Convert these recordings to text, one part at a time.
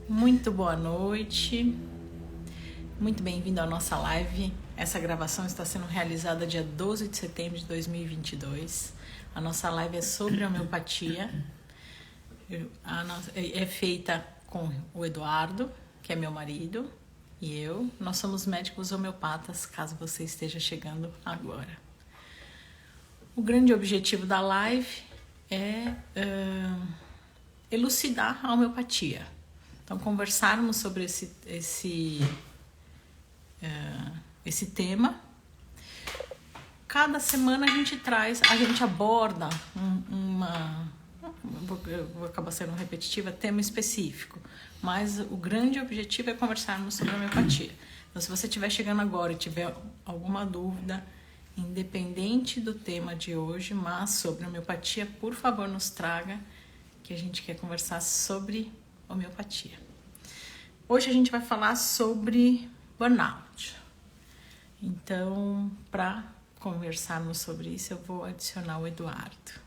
Muito boa noite, muito bem-vindo à nossa live. Essa gravação está sendo realizada dia 12 de setembro de 2022. A nossa live é sobre homeopatia. É feita com o Eduardo, que é meu marido, e eu. Nós somos médicos homeopatas, caso você esteja chegando agora. O grande objetivo da live é elucidar a homeopatia. Então, conversarmos sobre esse tema. Cada semana a gente aborda eu vou acabar sendo repetitiva, tema específico, mas o grande objetivo é conversarmos sobre a homeopatia. Então, se você estiver chegando agora e tiver alguma dúvida, independente do tema de hoje, mas sobre homeopatia, por favor, nos traga, que a gente quer conversar sobre homeopatia. Hoje a gente vai falar sobre burnout. Então, para conversarmos sobre isso, eu vou adicionar o Eduardo.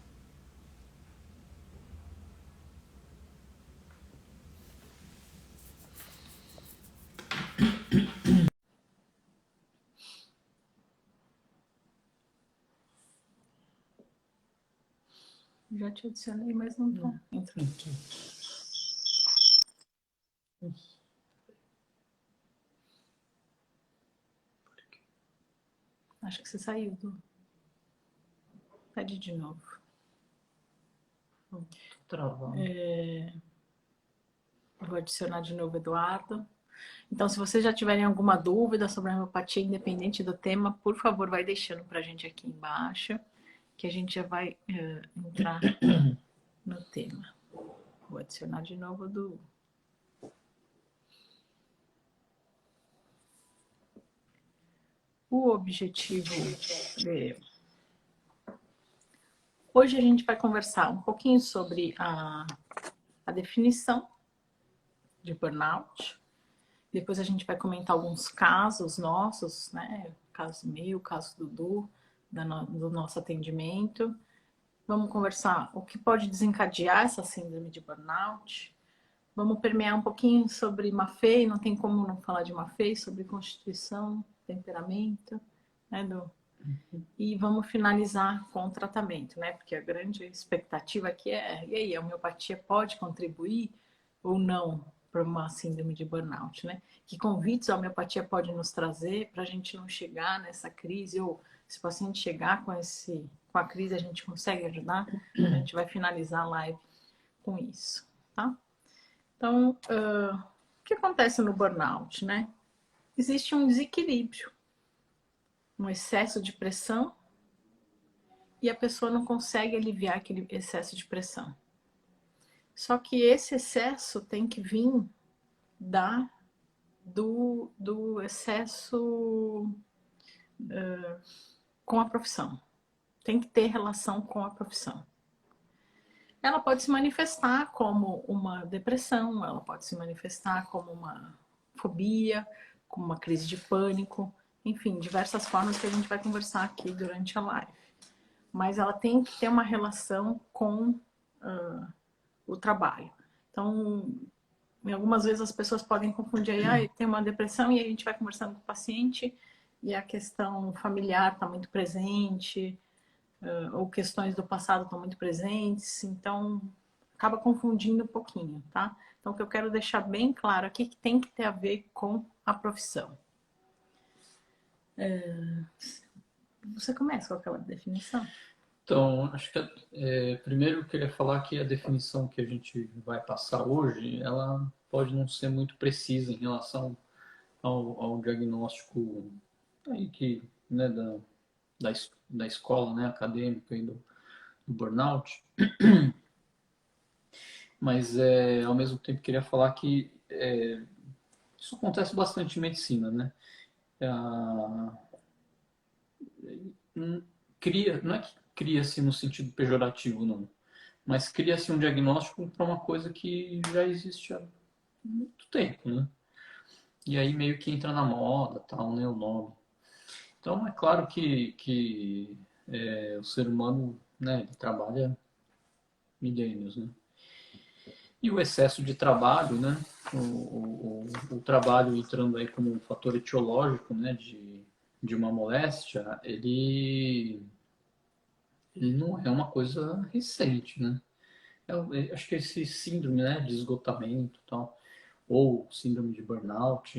Já te adicionei, mas não tô. Entra aqui. Acho que você saiu do... Pede de novo. Travando. Vou adicionar de novo o Eduardo. Então, se vocês já tiverem alguma dúvida sobre a homeopatia, independente do tema, por favor, vai deixando pra gente aqui embaixo, que a gente já vai entrar no tema. Vou adicionar de novo do... O objetivo hoje a gente vai conversar um pouquinho sobre a definição de burnout. Depois a gente vai comentar alguns casos nossos, né? Caso meu, caso do Dudu, do nosso atendimento. Vamos conversar o que pode desencadear essa síndrome de burnout. Vamos permear um pouquinho sobre Maffei, não tem como não falar de Maffei, sobre constituição, temperamento, né, e vamos finalizar com o tratamento, né? Porque a grande expectativa aqui é, e aí, a homeopatia pode contribuir ou não para uma síndrome de burnout, né? Que convites a homeopatia pode nos trazer para a gente não chegar nessa crise, ou se o paciente chegar com a crise, a gente consegue ajudar? A gente vai finalizar a live com isso, tá? Então, o que acontece no burnout, né? Existe um desequilíbrio, um excesso de pressão, e a pessoa não consegue aliviar aquele excesso de pressão. Só que esse excesso tem que vir do excesso com a profissão. Tem que ter relação com a profissão. Ela pode se manifestar como uma depressão, ela pode se manifestar como uma fobia, como uma crise de pânico, enfim, diversas formas que a gente vai conversar aqui durante a live. Mas ela tem que ter uma relação com o trabalho. Então, algumas vezes as pessoas podem confundir aí, tem uma depressão e a gente vai conversando com o paciente e a questão familiar está muito presente, ou questões do passado estão muito presentes, então acaba confundindo um pouquinho, tá? Então, o que eu quero deixar bem claro aqui é que tem que ter a ver com a profissão. Você começa com aquela definição? Então, acho que primeiro eu queria falar que a definição que a gente vai passar hoje, ela pode não ser muito precisa em relação ao diagnóstico aí que, né, da escola, né, acadêmica e do burnout, mas ao mesmo tempo queria falar que isso acontece bastante em medicina, né? Não é que cria-se no sentido pejorativo, não, mas cria-se um diagnóstico para uma coisa que já existe há muito tempo, né? E aí meio que entra na moda, tal, né, o nome. Então é claro que o ser humano, né, ele trabalha milênios, né? E o excesso de trabalho, né, o trabalho entrando aí como um fator etiológico, né, de uma moléstia, ele não é uma coisa recente, né? Eu acho que esse síndrome, né, de esgotamento e tal, ou síndrome de burnout,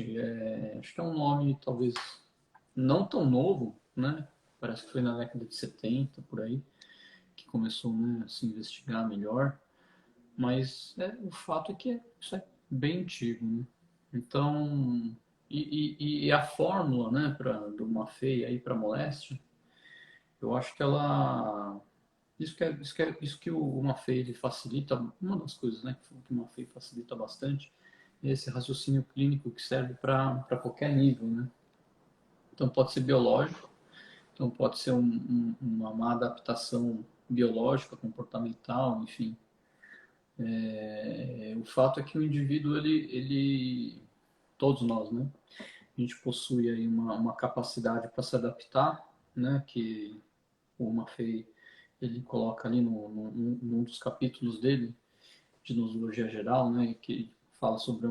acho que é um nome talvez não tão novo, né? Parece que foi na década de 70, por aí, que começou, né, a se investigar melhor. Mas o fato é que isso é bem antigo, né? Então, e a fórmula, né, do Maffei aí para moléstia, eu acho que ela isso que o Maffei ele facilita, uma das coisas, né, que o Maffei facilita bastante, é esse raciocínio clínico que serve para qualquer nível, né? Então pode ser biológico, então pode ser uma má adaptação biológica, comportamental, enfim. O fato é que o indivíduo, todos nós, né? A gente possui aí uma capacidade para se adaptar, né? Que o Maffei ele coloca ali num dos capítulos dele de nosologia geral, né? Que fala sobre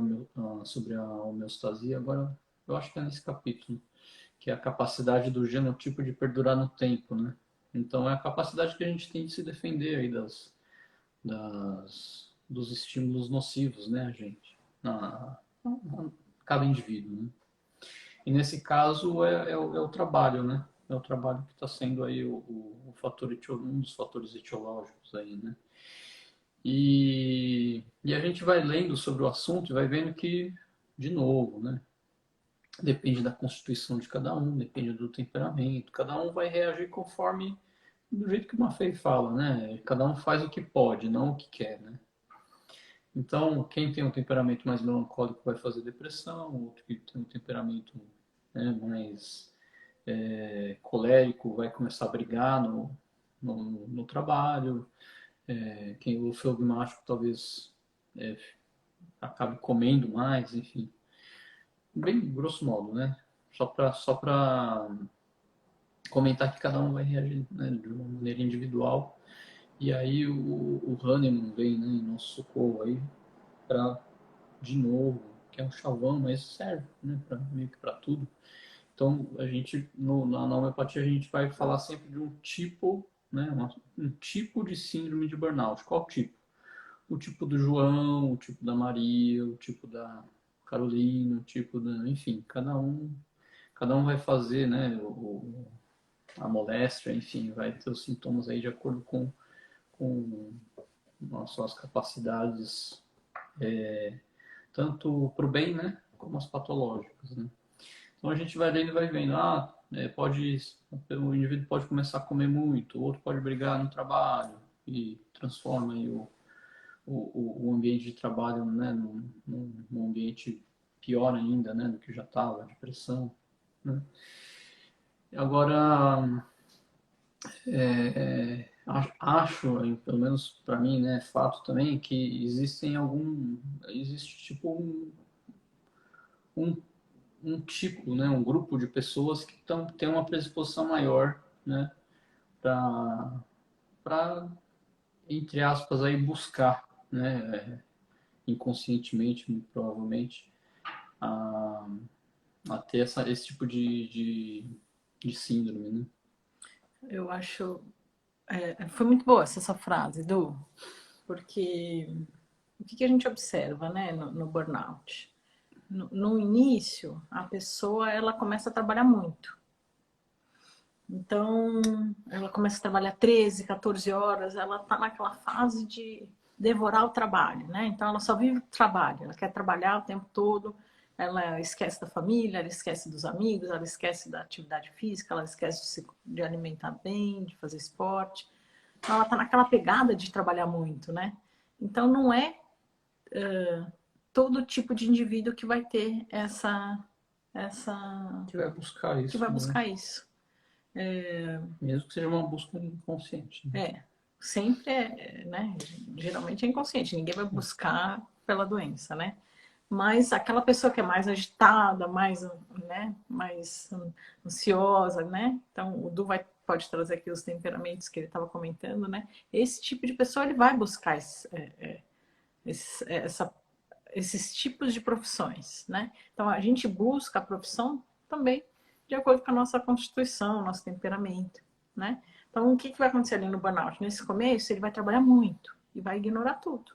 a homeostasia. Agora, eu acho que é nesse capítulo, que é a capacidade do genotipo de perdurar no tempo, né? Então, é a capacidade que a gente tem de se defender aí dos estímulos nocivos, né, gente? A cada indivíduo, né? E nesse caso é o trabalho, né? É o trabalho que está sendo aí o fator um dos fatores etiológicos aí, né? E a gente vai lendo sobre o assunto e vai vendo que, de novo, né? Depende da constituição de cada um, depende do temperamento. Cada um vai reagir conforme do jeito que o Maffei fala, né? Cada um faz o que pode, não o que quer, né? Então, quem tem um temperamento mais melancólico vai fazer depressão, outro que tem um temperamento, né, mais colérico vai começar a brigar no trabalho. Quem o fleumático talvez é, acabe comendo mais, enfim. Bem grosso modo, né? Só para comentar que cada um vai reagir, né, de uma maneira individual. E aí o Hahnemann vem, né, em nosso socorro aí para, de novo, que é um chavão, mas serve, né, meio que para tudo. Então, a gente, na homeopatia, a gente vai falar sempre de um tipo, né, um tipo de síndrome de burnout. Qual tipo? O tipo do João, o tipo da Maria, o tipo da Carolina, o tipo da... Enfim, cada um vai fazer, né, a moléstia, enfim, vai ter os sintomas aí de acordo com as suas capacidades, tanto para o bem, né, como as patológicas, né. Então a gente vai lendo e vai vendo, o indivíduo pode começar a comer muito, o outro pode brigar no trabalho e transforma aí o ambiente de trabalho, né, num ambiente pior ainda, né, do que já estava, depressão, né. Agora, acho, pelo menos para mim, né, fato também, que existe tipo um um tipo, né, um grupo de pessoas que têm uma predisposição maior, né, para entre aspas, aí buscar, né, inconscientemente, muito provavelmente, a, a ter esse tipo de síndrome, né? Eu acho. Foi muito boa essa frase, Du, porque o que a gente observa, né, no burnout? No início, a pessoa ela começa a trabalhar muito. Então, ela começa a trabalhar 13, 14 horas, ela está naquela fase de devorar o trabalho, né? Então, ela só vive o trabalho, ela quer trabalhar o tempo todo, ela esquece da família, ela esquece dos amigos, ela esquece da atividade física, ela esquece de alimentar bem, de fazer esporte. Então, ela está naquela pegada de trabalhar muito, né? Então, não é todo tipo de indivíduo que vai ter Que vai buscar que isso, vai né? buscar isso. Mesmo que seja uma busca inconsciente, né? Sempre né? Geralmente é inconsciente, ninguém vai buscar pela doença, né? Mas aquela pessoa que é mais agitada, mais ansiosa, né? Então o Du pode trazer aqui os temperamentos que ele estava comentando, né? Esse tipo de pessoa ele vai buscar essa esses tipos de profissões, né? Então a gente busca a profissão também de acordo com a nossa constituição, nosso temperamento, né? Então o que vai acontecer ali no burnout? Nesse começo ele vai trabalhar muito e vai ignorar tudo.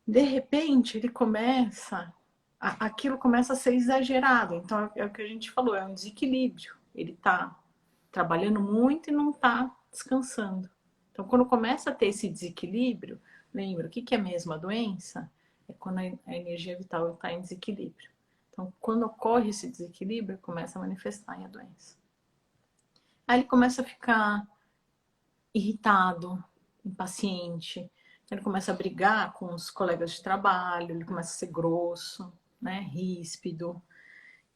De repente ele começa, aquilo começa a ser exagerado. Então é o que a gente falou, é um desequilíbrio. Ele está trabalhando muito e não está descansando. Então quando começa a ter esse desequilíbrio, lembra, o que é mesmo a doença? É quando a energia vital está em desequilíbrio. Então, quando ocorre esse desequilíbrio, começa a manifestar em a doença. Aí ele começa a ficar irritado, impaciente, ele começa a brigar com os colegas de trabalho, ele começa a ser grosso, né, ríspido.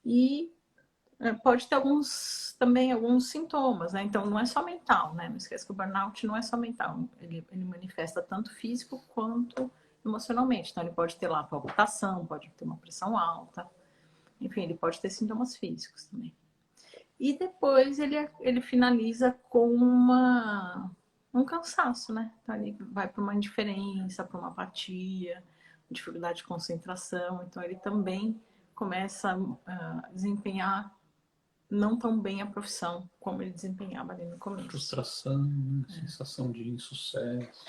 E pode ter também alguns sintomas, né? Então não é só mental, né? Não esqueça que o burnout não é só mental, ele manifesta tanto físico quanto emocionalmente. Então ele pode ter lá palpitação, pode ter uma pressão alta, enfim, ele pode ter sintomas físicos também. E depois ele finaliza com um cansaço, né? Então ele vai para uma indiferença, para uma apatia, dificuldade de concentração. Então ele também começa a desempenhar não tão bem a profissão como ele desempenhava ali no começo. Frustração, né? Sensação de insucesso.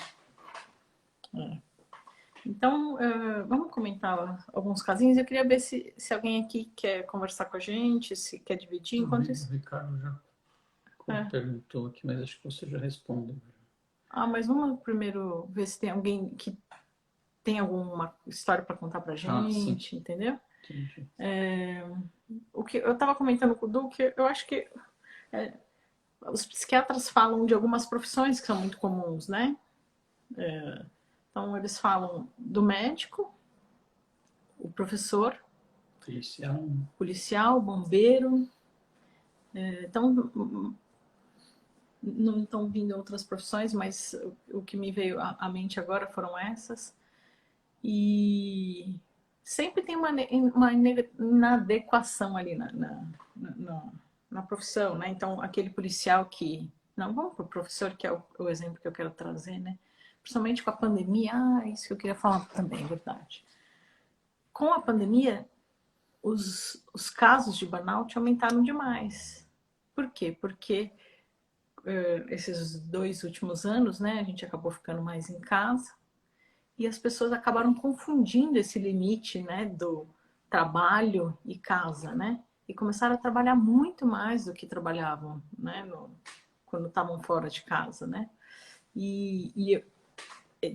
Então, vamos comentar alguns casinhos. Eu queria ver se alguém aqui quer conversar com a gente, se quer dividir. Enquanto isso... O Ricardo já perguntou aqui, mas acho que você já respondeu. Mas vamos primeiro ver se tem alguém que tem alguma história para contar pra gente, entendeu? Entendi. O que eu estava comentando com o Duque, eu acho que os psiquiatras falam de algumas profissões que são muito comuns, né? Então, eles falam do médico, o professor, policial, bombeiro. Então, não estão vindo outras profissões, mas o que me veio à mente agora foram essas. E sempre tem uma inadequação ali na profissão, né? Então, aquele policial que... Não, vamos para o professor, que é o exemplo que eu quero trazer, né? Principalmente com a pandemia. Isso que eu queria falar também, é verdade. Com a pandemia, os casos de burnout aumentaram demais. Por quê? Porque esses 2 últimos anos, né, a gente acabou ficando mais em casa e as pessoas acabaram confundindo esse limite, né, do trabalho e casa, né? E começaram a trabalhar muito mais do que trabalhavam, né, quando estavam fora de casa, né? E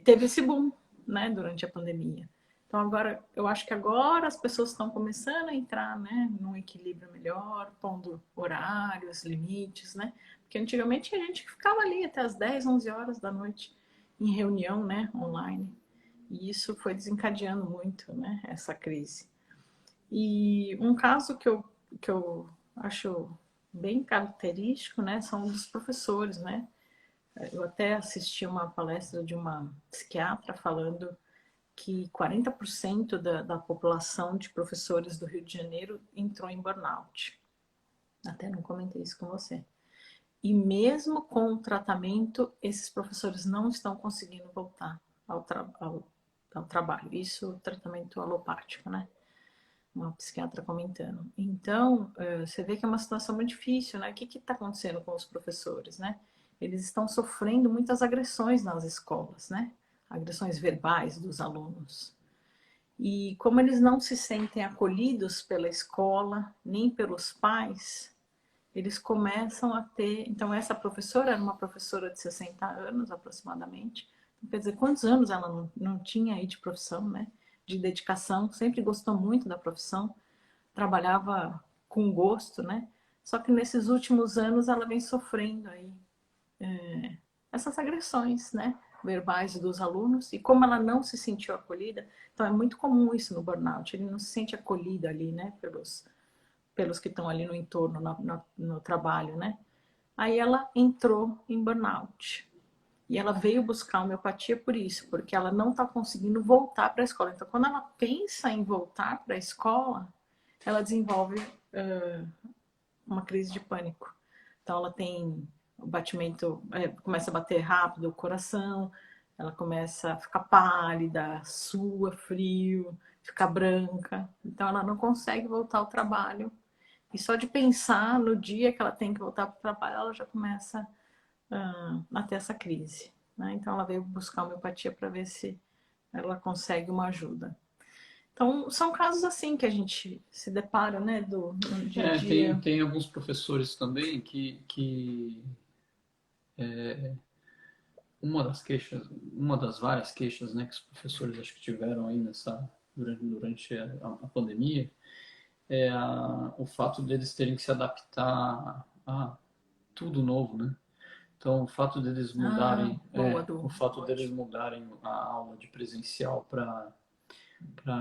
teve esse boom, né, durante a pandemia. Então agora, eu acho que agora as pessoas estão começando a entrar, né, num equilíbrio melhor, pondo horários, limites, né? Porque antigamente a gente ficava ali até as 10, 11 horas da noite em reunião, né, online. E isso foi desencadeando muito, né, essa crise. E um caso que eu acho bem característico, né, são dos professores, né? Eu até assisti uma palestra de uma psiquiatra falando que 40% da população de professores do Rio de Janeiro entrou em burnout. Até não comentei isso com você. E mesmo com o tratamento, esses professores não estão conseguindo voltar ao trabalho. Isso, tratamento alopático, né? Uma psiquiatra comentando. Então, você vê que é uma situação muito difícil, né? O que está acontecendo com os professores, né? Eles estão sofrendo muitas agressões nas escolas, né? Agressões verbais dos alunos. E como eles não se sentem acolhidos pela escola, nem pelos pais, eles começam a ter... Então, essa professora era uma professora de 60 anos, aproximadamente. Quer dizer, quantos anos ela não tinha aí de profissão, né? De dedicação, sempre gostou muito da profissão, trabalhava com gosto, né? Só que nesses últimos anos ela vem sofrendo aí essas agressões, né? Verbais dos alunos, e como ela não se sentiu acolhida, então é muito comum isso no burnout, ele não se sente acolhido ali, né? Pelos que estão ali no entorno, no trabalho, né? Aí ela entrou em burnout. E ela veio buscar homeopatia por isso, porque ela não está conseguindo voltar para a escola. Então, quando ela pensa em voltar para a escola, ela desenvolve uma crise de pânico. Então, ela tem o batimento, começa a bater rápido o coração, ela começa a ficar pálida, sua frio, ficar branca. Então ela não consegue voltar ao trabalho. E só de pensar no dia que ela tem que voltar para o trabalho, ela já começa a ter essa crise, né? Então ela veio buscar homeopatia para ver se ela consegue uma ajuda. Então são casos assim que a gente se depara, né, no dia a dia. Tem alguns professores também uma das várias queixas, né, que os professores acho que tiveram aí durante a pandemia, o fato deles terem que se adaptar a tudo novo, né? Então, o fato deles mudarem, Boa, Du. o fato deles mudarem a aula de presencial para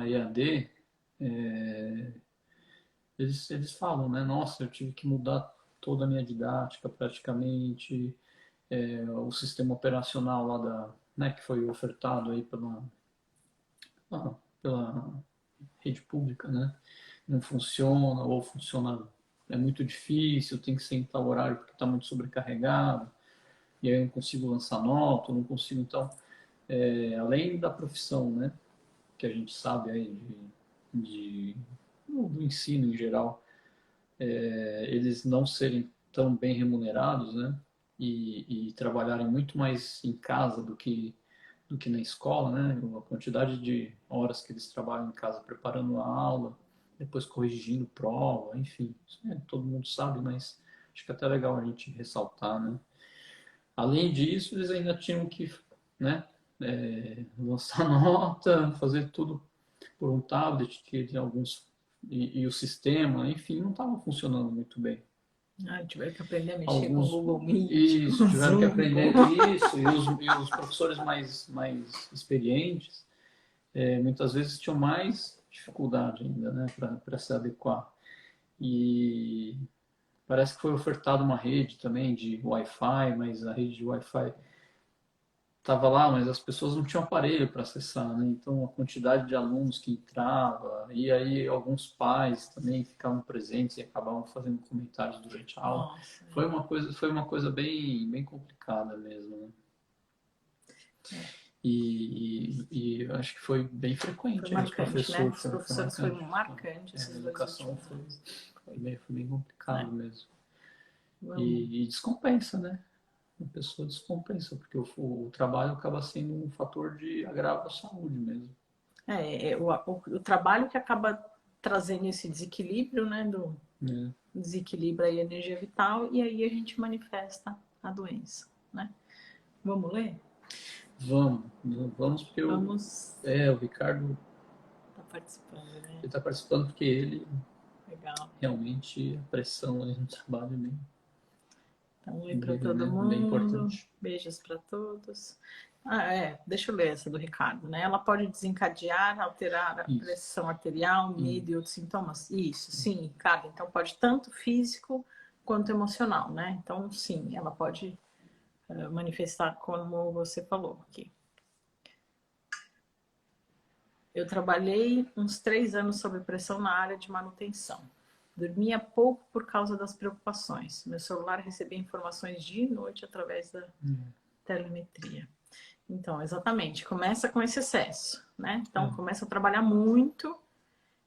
EAD, eles falam, né? Nossa, eu tive que mudar toda a minha didática praticamente, o sistema operacional lá né, que foi ofertado aí pela rede pública, né? Não funciona ou funciona é muito difícil, tem que ser em tal horário porque está muito sobrecarregado, e aí eu não consigo lançar nota, eu não consigo, então, além da profissão, né, que a gente sabe aí do ensino em geral, eles não serem tão bem remunerados, né, e trabalharem muito mais em casa do que na escola, né, a quantidade de horas que eles trabalham em casa preparando a aula, depois corrigindo prova, enfim, isso, todo mundo sabe, mas acho que é até legal a gente ressaltar, né. Além disso, eles ainda tinham que, né, lançar nota, fazer tudo por um tablet, que tem alguns e o sistema, enfim, não estava funcionando muito bem. Tiveram que aprender a mexer com o Alguns Google Meet, com isso o tiveram que Zoom. aprender isso e os professores mais experientes muitas vezes tinham mais dificuldade ainda, né, para se adequar. E parece que foi ofertada uma rede também de Wi-Fi, mas a rede de Wi-Fi estava lá, mas as pessoas não tinham aparelho para acessar, né? Então a quantidade de alunos que entrava, e aí alguns pais também ficavam presentes e acabavam fazendo comentários durante a aula. Nossa, Foi uma coisa bem complicada mesmo, né? E acho que foi bem frequente foi aí, os marcante, né? professores, Os professores foi marcante a esses dois educação últimos anos. foi bem complicado Né? mesmo. Vamos. E descompensa, né? A pessoa descompensa, porque o trabalho acaba sendo um fator de agravo à saúde mesmo. O trabalho que acaba trazendo esse desequilíbrio, né? Desequilibra a energia vital e aí a gente manifesta a doença, né? Vamos ler? Vamos porque Vamos. o Ricardo Tá participando, né? está participando porque ele Legal. realmente a pressão ali no trabalho Então, oi para dele, todo né, é bem mundo. importante. Beijos para todos. Deixa eu ler essa do Ricardo, né? Ela pode desencadear, alterar a Isso. pressão arterial, medo e outros sintomas? Isso, sim, Ricardo. Então, pode tanto físico quanto emocional, né? Então, sim, ela pode manifestar como você falou aqui. Eu trabalhei uns 3 anos sob pressão na área de manutenção. Dormia pouco por causa das preocupações. Meu celular recebia informações dia e noite através da telemetria. Então, exatamente, começa com esse excesso, né? Então, começa a trabalhar muito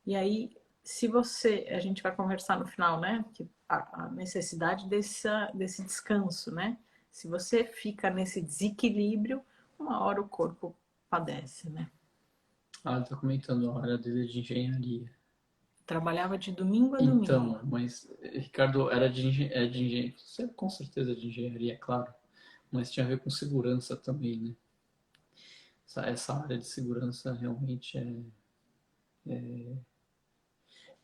e aí, se você, a gente vai conversar no final, né? Que a necessidade desse descanso, né? Se você fica nesse desequilíbrio, uma hora o corpo padece, né? Ele está comentando a área dele de engenharia. Trabalhava de domingo a domingo. Então, mas Ricardo era de engenharia, com certeza de engenharia, claro, mas tinha a ver com segurança também, né? Essa área de segurança realmente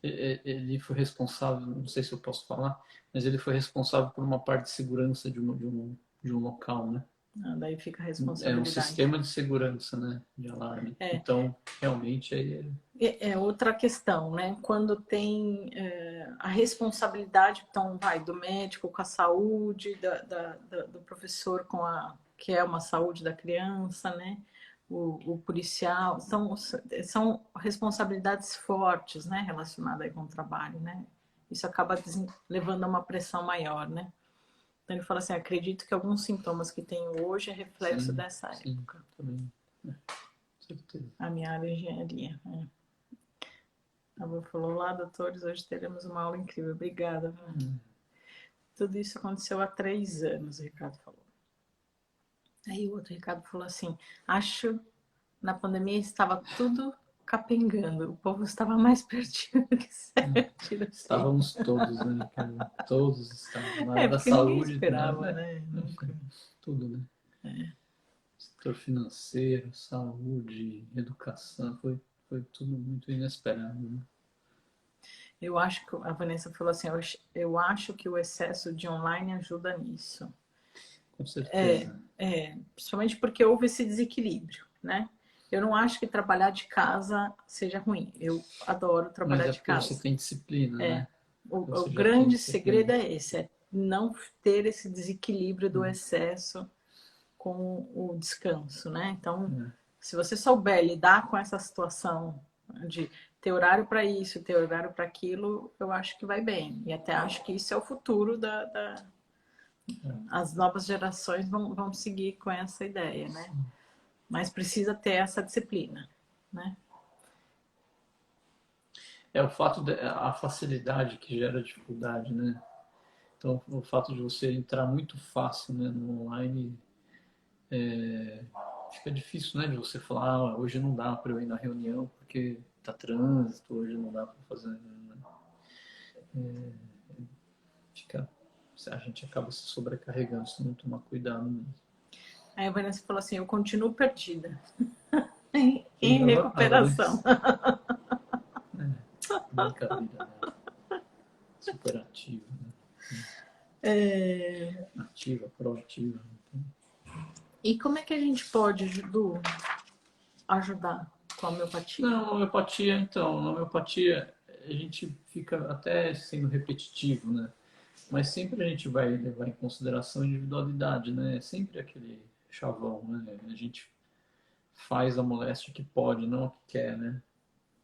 ele foi responsável, não sei se eu posso falar, mas ele foi responsável por uma parte de segurança de um local, né? Daí fica a É um responsabilidade. sistema de segurança, né? De alarme. Então, realmente, aí outra questão, né? Quando tem a responsabilidade, então, do médico com a saúde, do professor que é uma saúde da criança, né? O policial, são responsabilidades fortes, né? Relacionadas aí com o trabalho, né? Isso acaba levando a uma pressão maior, né? Então ele fala assim, acredito que alguns sintomas que tenho hoje é reflexo Sim, dessa sim, época. também. Com certeza. A minha área é engenharia. A avó falou, lá, doutores, hoje teremos uma aula incrível. Obrigada. Tudo isso aconteceu há 3 anos, o Ricardo falou. Aí o outro Ricardo falou assim, acho na pandemia estava tudo capengando, o povo estava mais pertinho do que certinho. Estávamos todos, né, cara? Todos estavam. Na área da Porque ninguém saúde, esperava, né? enfim, tudo, né? É. Setor financeiro, saúde, educação, foi tudo muito inesperado, né? Eu acho que a Vanessa falou assim, eu acho que o excesso de online ajuda nisso. Com certeza. Principalmente porque houve esse desequilíbrio, né? Eu não acho que trabalhar de casa seja ruim. Eu adoro Mas trabalhar é de porque você casa. tem disciplina, né? O Você já tem grande disciplina. segredo é esse, é não ter esse desequilíbrio do excesso com o descanso, né? Então, se você souber lidar com essa situação de ter horário para isso, ter horário para aquilo, eu acho que vai bem. E até acho que isso é o futuro as novas gerações vão seguir com essa ideia, né? Mas precisa ter essa disciplina, né? É o fato a facilidade que gera dificuldade, né? Então, o fato de você entrar muito fácil, né, no online, fica difícil, né, de você falar, ah, hoje não dá para eu ir na reunião porque tá trânsito, hoje não dá para fazer, né? Fica, a gente acaba se sobrecarregando se não tomar cuidado mesmo. Aí a Vanessa falou assim, eu continuo perdida. Sim, Em recuperação. brincadeira, né? Super ativa, né? Ativa, proativa. E como é que a gente pode, Dudu, ajudar com a homeopatia? Não, na homeopatia, então, na homeopatia a gente fica até sendo repetitivo, né? Mas sempre a gente vai levar em consideração a individualidade, né? É sempre aquele chavão, né? A gente faz a moléstia que pode, não a que quer, né?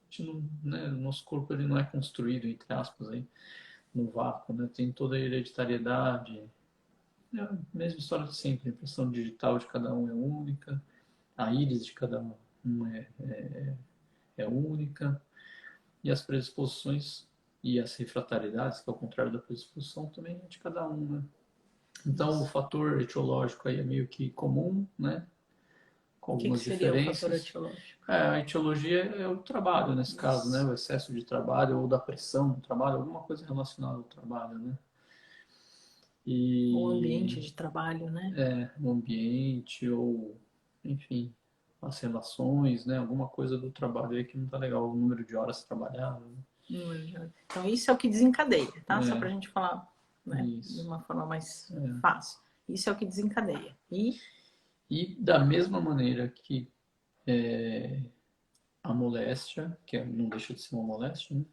A gente não, né? O nosso corpo ele não é construído, entre aspas, aí, no vácuo, né? Tem toda a hereditariedade, é a mesma história de sempre. A impressão digital de cada um é única, a íris de cada um é única, e as predisposições e as refratariedades, que é o contrário da predisposição, também é de cada um, né? Então, o fator etiológico aí é meio que comum, né? Com O que algumas seria o fator diferenças. etiológico? A etiologia é o trabalho, nesse caso, né? O excesso de trabalho ou da pressão do trabalho, alguma coisa relacionada ao trabalho, né? O ambiente E de trabalho, né? o ambiente ou, enfim, as relações, né? Alguma coisa do trabalho aí que não tá legal, o número de horas trabalhadas. Então, isso é o que desencadeia, tá? Só pra É, gente falar, né, de isso. uma forma mais fácil. Isso é o que desencadeia. E da mesma maneira que a moléstia, que não deixa de ser uma moléstia, né?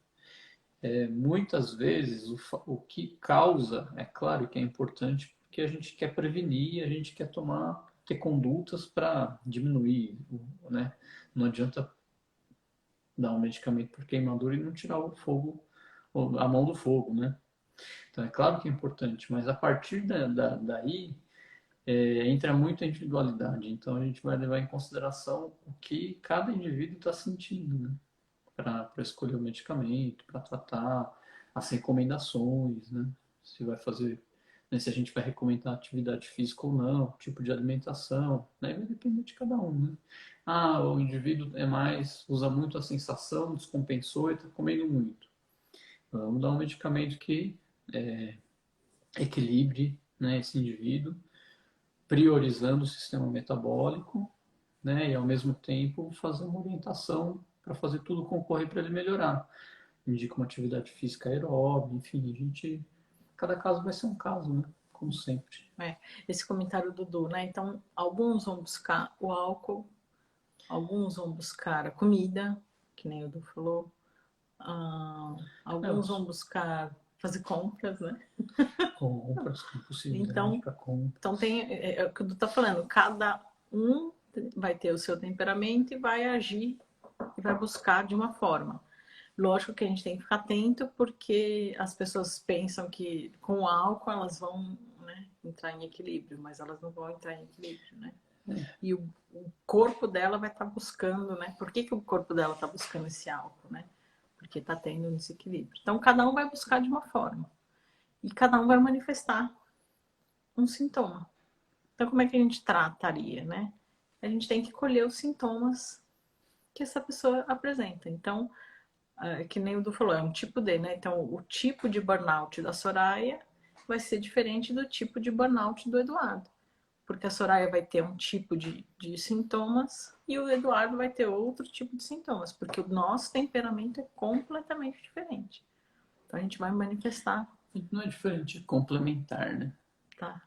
Muitas vezes o que causa, é claro que é importante, porque a gente quer prevenir, a gente quer ter condutas para diminuir, né? Não adianta dar um medicamento por queimadura e não tirar o fogo, a mão do fogo, né? Então é claro que é importante, mas a partir daí entra muito a individualidade. Então a gente vai levar em consideração o que cada indivíduo está sentindo, né? Para escolher o medicamento, para tratar, as recomendações, né? Se vai fazer, né, se a gente vai recomendar atividade física ou não, tipo de alimentação, né? Vai depender de cada um, né? Ah, o indivíduo usa muito a sensação, descompensou e está comendo muito. Vamos dar um medicamento que equilibre, né, esse indivíduo, priorizando o sistema metabólico, né, e ao mesmo tempo fazer uma orientação para fazer tudo concorrer para ele melhorar. Indica uma atividade física aeróbica, enfim, cada caso vai ser um caso, né, como sempre. Esse comentário do Dudu, né? Então, alguns vão buscar o álcool, alguns vão buscar a comida, que nem o Dudu falou, alguns vão buscar fazer compras, né? Compras, com possibilidade Então, para compra. então tem, é o que o Dudu tá falando, cada um vai ter o seu temperamento e vai agir e vai buscar de uma forma. Lógico que a gente tem que ficar atento porque as pessoas pensam que com o álcool elas vão, né, entrar em equilíbrio, mas elas não vão entrar em equilíbrio, né? E o corpo dela vai estar buscando, né? Por que o corpo dela está buscando esse álcool, né? Porque está tendo um desequilíbrio. Então, cada um vai buscar de uma forma. E cada um vai manifestar um sintoma. Então, como é que a gente trataria, né? A gente tem que colher os sintomas que essa pessoa apresenta. Então, que nem o Du falou, é um tipo D, né? Então, o tipo de burnout da Soraya vai ser diferente do tipo de burnout do Eduardo. Porque a Soraya vai ter um tipo de sintomas e o Eduardo vai ter outro tipo de sintomas, porque o nosso temperamento é completamente diferente. Então, a gente vai manifestar. Não é diferente, é complementar, né? Tá.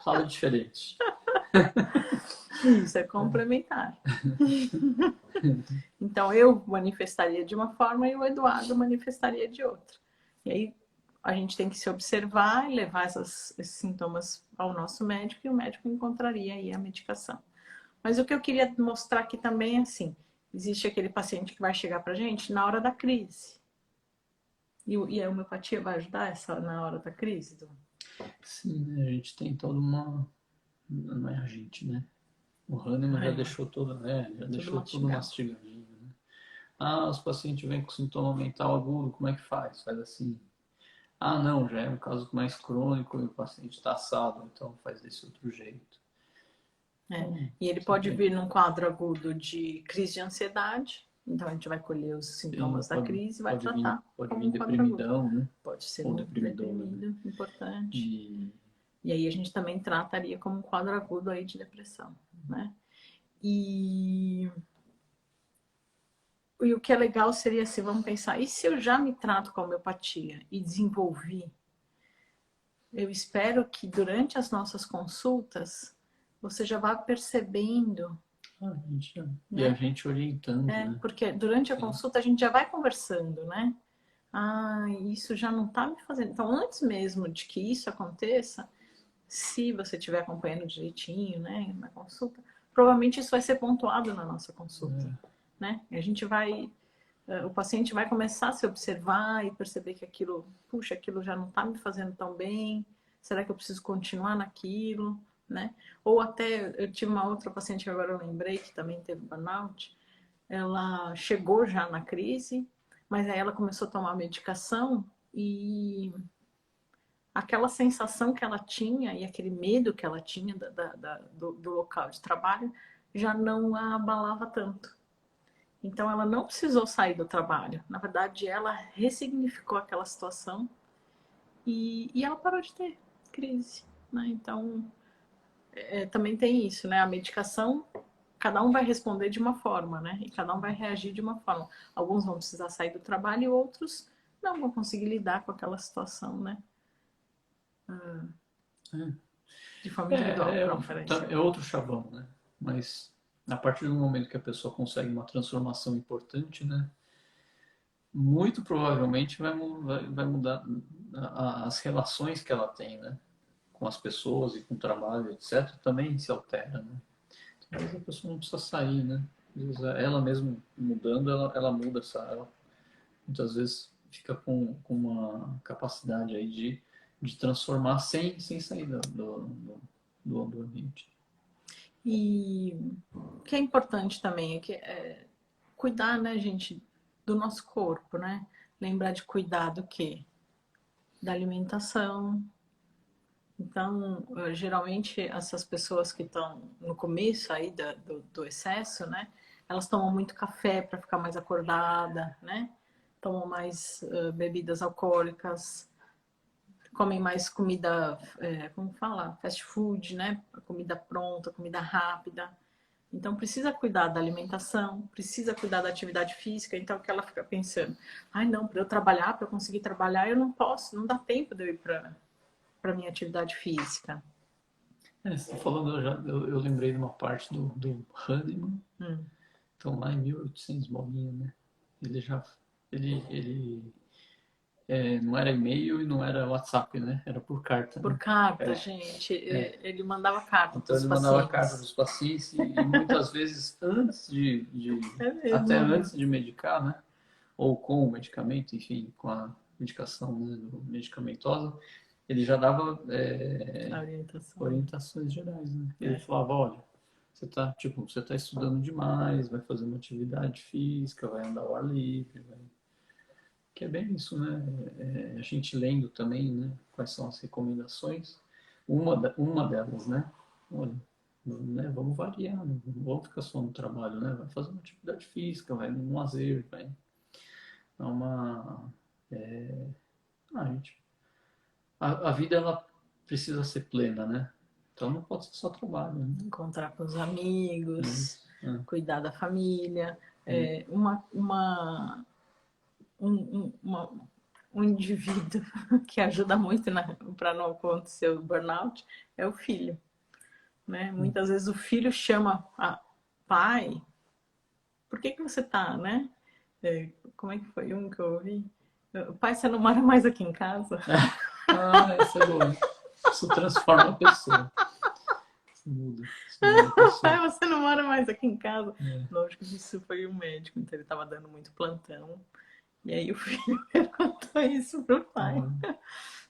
Fala diferente. Isso, é complementar. Então, eu manifestaria de uma forma e o Eduardo manifestaria de outra. E aí, a gente tem que se observar e levar esses sintomas ao nosso médico e o médico encontraria aí a medicação. Mas o que eu queria mostrar aqui também é assim, existe aquele paciente que vai chegar pra gente na hora da crise. E a homeopatia vai ajudar na hora da crise? Sim, né? A gente tem toda uma... Não é a gente, né? O Hahnemann já deixou toda, né? Já deixou tudo mastigadinho, né? Ah, os pacientes vêm com sintoma mental agudo, como é que faz? Faz assim. Ah, não, já é um caso mais crônico e o paciente está assado, então faz desse outro jeito. E ele pode vir num quadro agudo de crise de ansiedade, então a gente vai colher os sintomas da crise e vai tratar. Pode vir deprimidão, né? Pode ser um deprimido, importante. E aí a gente também trataria como um quadro agudo aí de depressão, né? E o que é legal seria assim, vamos pensar, e se eu já me trato com a homeopatia e desenvolvi, eu espero que durante as nossas consultas você já vá percebendo. E a gente orientando, né? Porque durante a consulta a gente já vai conversando, né? Ah, isso já não tá me fazendo. Então, antes mesmo de que isso aconteça, se você estiver acompanhando direitinho, né, na consulta, provavelmente isso vai ser pontuado na nossa consulta, né? E a gente vai, o paciente vai começar a se observar e perceber que aquilo, puxa, aquilo já não tá me fazendo tão bem. Será que eu preciso continuar naquilo, né? Ou até eu tive uma outra paciente que agora eu lembrei que também teve burnout. Ela chegou já na crise, mas aí ela começou a tomar medicação e aquela sensação que ela tinha e aquele medo que ela tinha do local de trabalho já não a abalava tanto. Então ela não precisou sair do trabalho. Na verdade, ela ressignificou aquela situação e ela parou de ter crise, né? Então, também tem isso, né? A medicação, cada um vai responder de uma forma, né? E cada um vai reagir de uma forma. Alguns vão precisar sair do trabalho e outros não vão conseguir lidar com aquela situação, né? De forma individual, é outro chavão, né? Mas a partir do momento que a pessoa consegue uma transformação importante, né? Muito provavelmente vai mudar as relações que ela tem, né? Com as pessoas e com o trabalho, etc. Também se altera, né? Às vezes a pessoa não precisa sair, né? Às vezes ela mesmo mudando, ela muda, ela muitas vezes fica com uma capacidade aí de transformar sem sair do ambiente. E o que é importante também é cuidar, né, gente, do nosso corpo, né? Lembrar de cuidar do quê? Da alimentação. Então, geralmente, essas pessoas que estão no começo aí do excesso, né? Elas tomam muito café para ficar mais acordada, né? Tomam mais bebidas alcoólicas, comem mais comida, como fala? Fast food, né? Comida pronta, comida rápida. Então precisa cuidar da alimentação, precisa cuidar da atividade física. Então que ela fica pensando, ai não, para eu trabalhar, para eu conseguir trabalhar, eu não posso, não dá tempo de eu ir para minha atividade física. Você está falando, eu lembrei de uma parte do Hahnemann. Então lá em 1800 bolinha, né? Ele não era e-mail e não era WhatsApp, né? Era por carta. Por carta, gente. Ele mandava carta para os pacientes. Então ele mandava carta para os pacientes e muitas vezes antes até antes de medicar, né? Ou com o medicamento, enfim, com a medicação, né, medicamentosa, ele já dava A orientação. orientações gerais, né? Ele É. falava, olha, você tá estudando demais, vai fazer uma atividade física, vai andar ao ar livre, que é bem isso, né? A gente lendo também, né? Quais são as recomendações. Uma delas, né? Olha, né? Vamos variar, não vamos ficar só no trabalho, né? Vai fazer uma atividade física, vai num lazer, vai dar uma... gente, a vida, ela precisa ser plena, né? Então não pode ser só trabalho, né? Encontrar com os amigos, Isso, cuidar da família. é. Um indivíduo que ajuda muito para não acontecer o burnout é o filho. Né? Muitas vezes o filho chama a pai, por que você tá, né? Como é que foi um que eu ouvi? Pai, você não mora mais aqui em casa? Essa é boa. Isso transforma a pessoa. Isso muda a pessoa. Pai, você não mora mais aqui em casa? Lógico que isso foi o médico, então ele estava dando muito plantão. E aí o filho perguntou isso pro pai.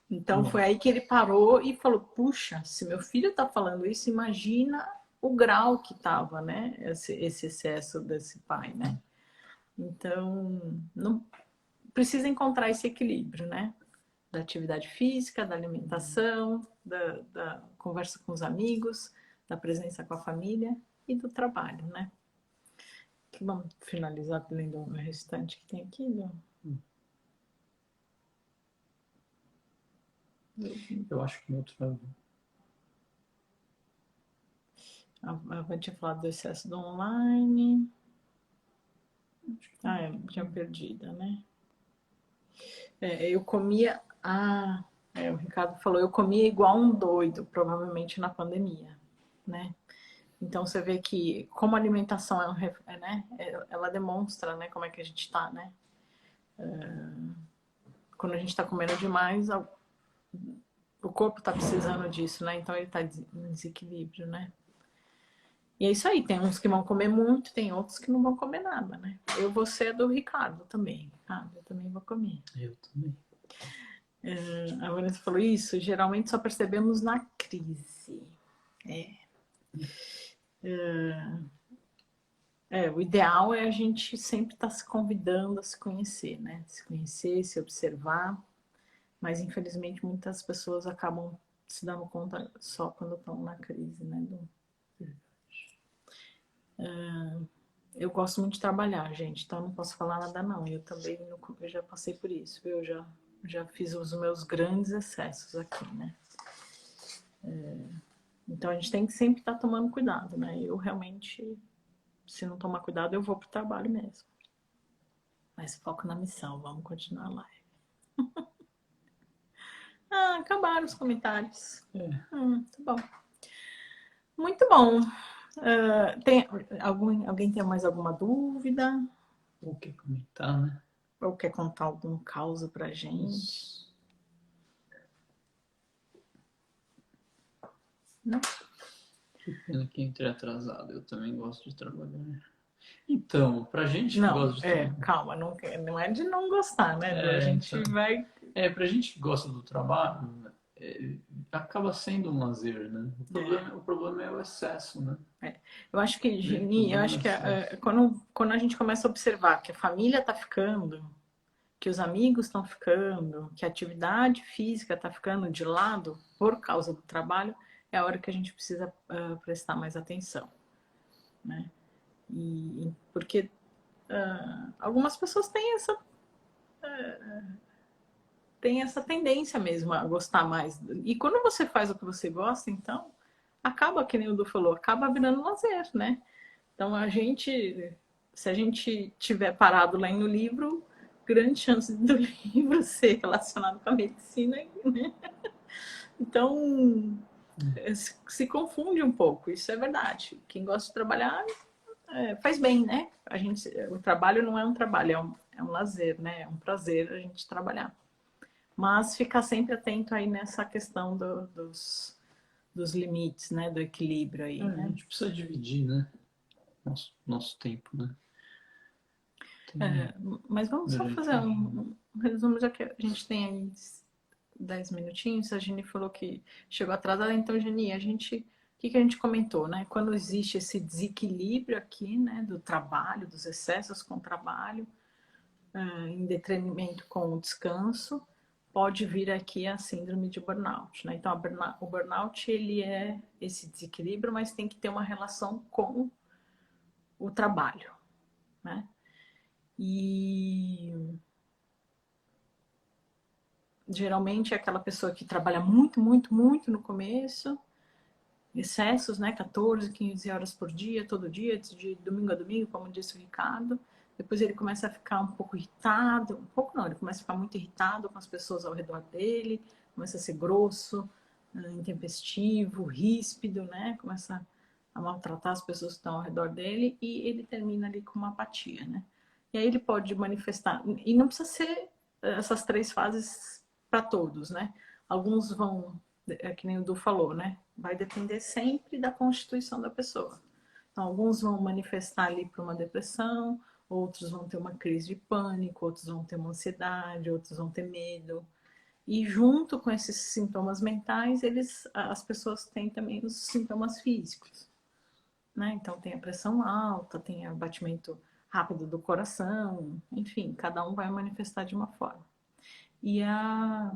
Então foi aí que ele parou e falou, puxa, se meu filho tá falando isso, imagina o grau que tava, né? Esse excesso desse pai, né? Então, não precisa encontrar esse equilíbrio, né? Da atividade física, da alimentação, da conversa com os amigos, da presença com a família e do trabalho, né? Vamos finalizar lendo o restante que tem aqui, não? Eu acho que no outro... Eu tinha falado do excesso do online. Eu tinha perdida, né? Eu comia... o Ricardo falou, eu comia igual um doido, provavelmente na pandemia, né? Então você vê que como a alimentação né? Ela demonstra, né, como é que a gente tá, né? Quando a gente tá comendo demais, o corpo tá precisando disso, né? Então ele tá em desequilíbrio, né? E é isso aí, tem uns que vão comer muito, tem outros que não vão comer nada, né? Eu vou ser do Ricardo também. Eu também vou comer. Eu também. A Vanessa falou isso, geralmente só percebemos na crise. O ideal é a gente sempre estar se convidando a se conhecer, né? Se conhecer, se observar. Mas infelizmente muitas pessoas acabam se dando conta só quando estão na crise, né? Eu gosto muito de trabalhar, gente, então não posso falar nada não. Eu também eu já passei por isso, viu? Eu já fiz os meus grandes excessos aqui, né? Então a gente tem que sempre estar tomando cuidado, né? Eu realmente, se não tomar cuidado, eu vou pro trabalho mesmo. Mas foco na missão, vamos continuar lá. Acabaram os comentários. Tá bom. Muito bom. Alguém tem mais alguma dúvida? Ou quer comentar, né? Ou quer contar algum caos pra gente? Isso. Não? Que pena que entrei atrasado. Eu também gosto de trabalhar. Então, pra gente que Não, gosta de trabalhar... calma, não é de não gostar, né? A gente então, vai... pra gente que gosta do trabalho, acaba sendo um lazer, né? O problema é o excesso, né? Eu acho que, Gini, quando a gente começa a observar que a família tá ficando, que os amigos estão ficando, que a atividade física está ficando de lado por causa do trabalho, é a hora que a gente precisa prestar mais atenção, né? Porque algumas pessoas têm essa tendência mesmo a gostar mais. E quando você faz o que você gosta, então acaba, que nem o Du falou, acaba virando lazer, né? Então se a gente tiver parado lá no livro, grande chance do livro ser relacionado com a medicina, né? Então se confunde um pouco, isso é verdade. Quem gosta de trabalhar faz bem, né? O trabalho não é um trabalho, é um lazer, né? É um prazer a gente trabalhar. Mas ficar sempre atento aí nessa questão dos limites, né? Do equilíbrio aí, A né? gente precisa dividir, né? Nosso tempo, né? Mas vamos só durante fazer o dia. um resumo, já que a gente tem aí 10 minutinhos. A Geni falou que chegou atrasada, então, Geni, o que que a gente comentou, né? Quando existe esse desequilíbrio aqui, né, do trabalho, dos excessos com o trabalho, em detrimento com o descanso, pode vir aqui a síndrome de burnout, né? Então, o burnout, ele é esse desequilíbrio, mas tem que ter uma relação com o trabalho, né? E geralmente é aquela pessoa que trabalha muito, muito, muito no começo, excessos, né? 14, 15 horas por dia, todo dia, de domingo a domingo, como disse o Ricardo. Depois ele começa a ficar um pouco irritado, um pouco não, ele começa a ficar muito irritado com as pessoas ao redor dele, começa a ser grosso, intempestivo, ríspido, né? Começa a maltratar as pessoas que estão ao redor dele e ele termina ali com uma apatia, né? E aí ele pode manifestar, e não precisa ser essas 3 fases para todos, né? Alguns vão, que nem o Du falou, né? Vai depender sempre da constituição da pessoa. Então, alguns vão manifestar ali para uma depressão, outros vão ter uma crise de pânico, outros vão ter uma ansiedade, outros vão ter medo. E junto com esses sintomas mentais, as pessoas têm também os sintomas físicos, né? Então tem a pressão alta, tem o batimento rápido do coração, enfim, cada um vai manifestar de uma forma. E a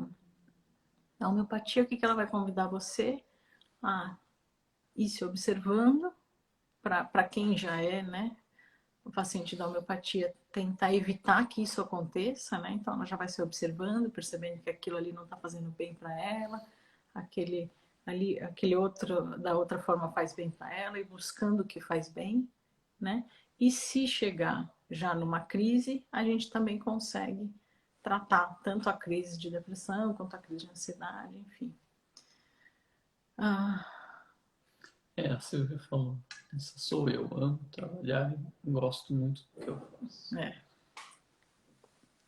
homeopatia, o que ela vai convidar você a ir se observando, para quem já é, né, o paciente da homeopatia, tentar evitar que isso aconteça, né? Então ela já vai se observando, percebendo que aquilo ali não está fazendo bem para ela, aquele outro da outra forma faz bem para ela e buscando o que faz bem, né? E se chegar já numa crise, a gente também consegue tratar tanto a crise de depressão quanto a crise de ansiedade, enfim. Ah, A Silvia falou, essa sou eu, amo trabalhar e gosto muito do que eu faço.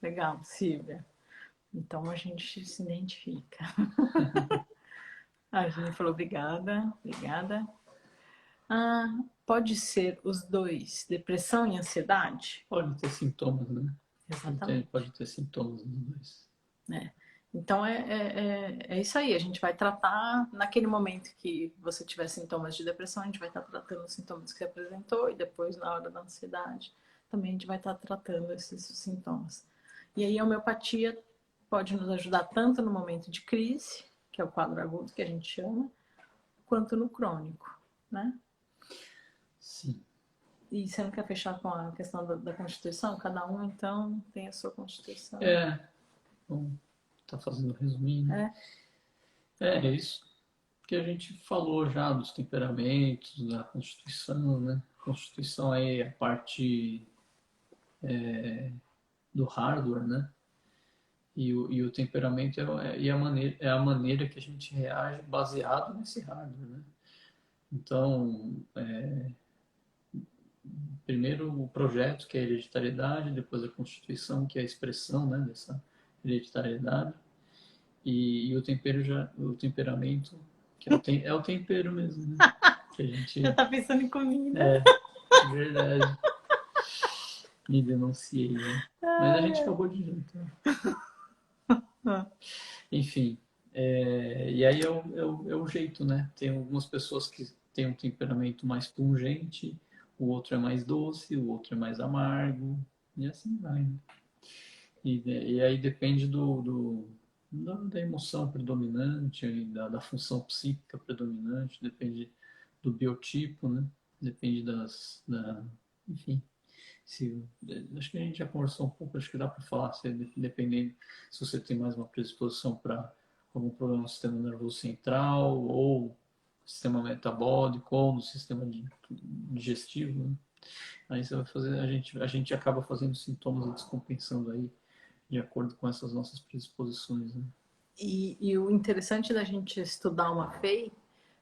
legal, Silvia. Então a gente se identifica. A Jenny falou obrigada, obrigada. Pode ser os dois, depressão e ansiedade? Pode ter sintomas, né? Exatamente. Pode ter sintomas nos dois. Então é isso aí, a gente vai tratar naquele momento que você tiver sintomas de depressão, a gente vai estar tratando os sintomas que você apresentou e depois na hora da ansiedade também a gente vai estar tratando esses sintomas. E aí a homeopatia pode nos ajudar tanto no momento de crise, que é o quadro agudo que a gente chama, quanto no crônico, né? Sim. E você não quer fechar com a questão da Constituição? Cada um, então, tem a sua Constituição. Bom, tá fazendo resumindo. É isso que a gente falou já dos temperamentos, da Constituição, né? A Constituição é a parte do hardware, né? E o temperamento é a maneira que a gente reage baseado nesse hardware, né? Então, primeiro o projeto, que é a hereditariedade, depois a Constituição, que é a expressão, né, dessa hereditariedade, e o temperamento, que é o tempero mesmo, né? Que a gente... Já tá pensando em comida. Verdade. Me denunciei, né? Mas a gente acabou de jantar. Enfim, e aí é o jeito, né? Tem algumas pessoas que têm um temperamento mais pungente, o outro é mais doce, o outro é mais amargo, e assim vai, né? E aí depende da emoção predominante, da função psíquica predominante, depende do biotipo, né? Depende enfim. Acho que a gente já conversou um pouco, acho que dá para falar, dependendo se você tem mais uma predisposição para algum problema no sistema nervoso central, ou sistema metabólico, ou no sistema digestivo, né? Aí você vai fazer, a gente acaba fazendo sintomas e descompensando aí, de acordo com essas nossas predisposições, né? E o interessante da gente estudar uma FEI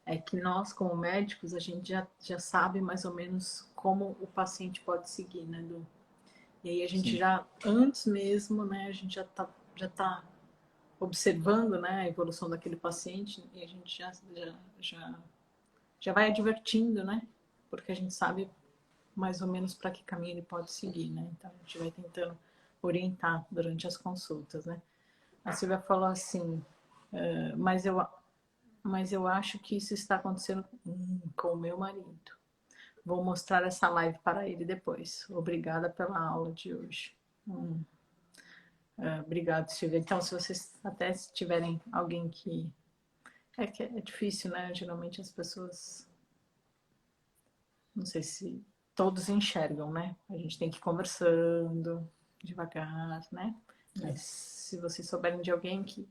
é que nós, como médicos, a gente já sabe mais ou menos como o paciente pode seguir, né, Du? E aí a gente Sim. já, antes mesmo, né, a gente já tá observando, né, a evolução daquele paciente e a gente já vai advertindo, né? Porque a gente sabe mais ou menos para que caminho ele pode seguir, né? Então a gente vai tentando orientar durante as consultas, né? A Silvia falou assim, mas eu acho que isso está acontecendo com o meu marido. Vou mostrar essa live para ele depois. Obrigada pela aula de hoje. Obrigado, Silvia. Então, se vocês até tiverem alguém que é difícil, né? Geralmente as pessoas, não sei se todos enxergam, né? A gente tem que ir conversando devagar, né? Mas se vocês souberem de alguém que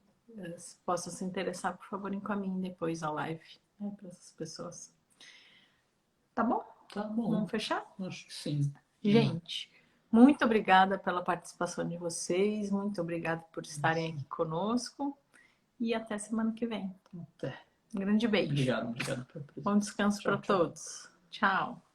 possa se interessar, por favor, encaminhem depois a live, né, para essas pessoas. Tá bom? Tá bom. Vamos fechar? Acho que sim. Gente, muito obrigada pela participação de vocês, muito obrigada por estarem aqui conosco e até semana que vem. Até. Um grande beijo. Obrigado pela presença. Bom descanso para todos. Tchau.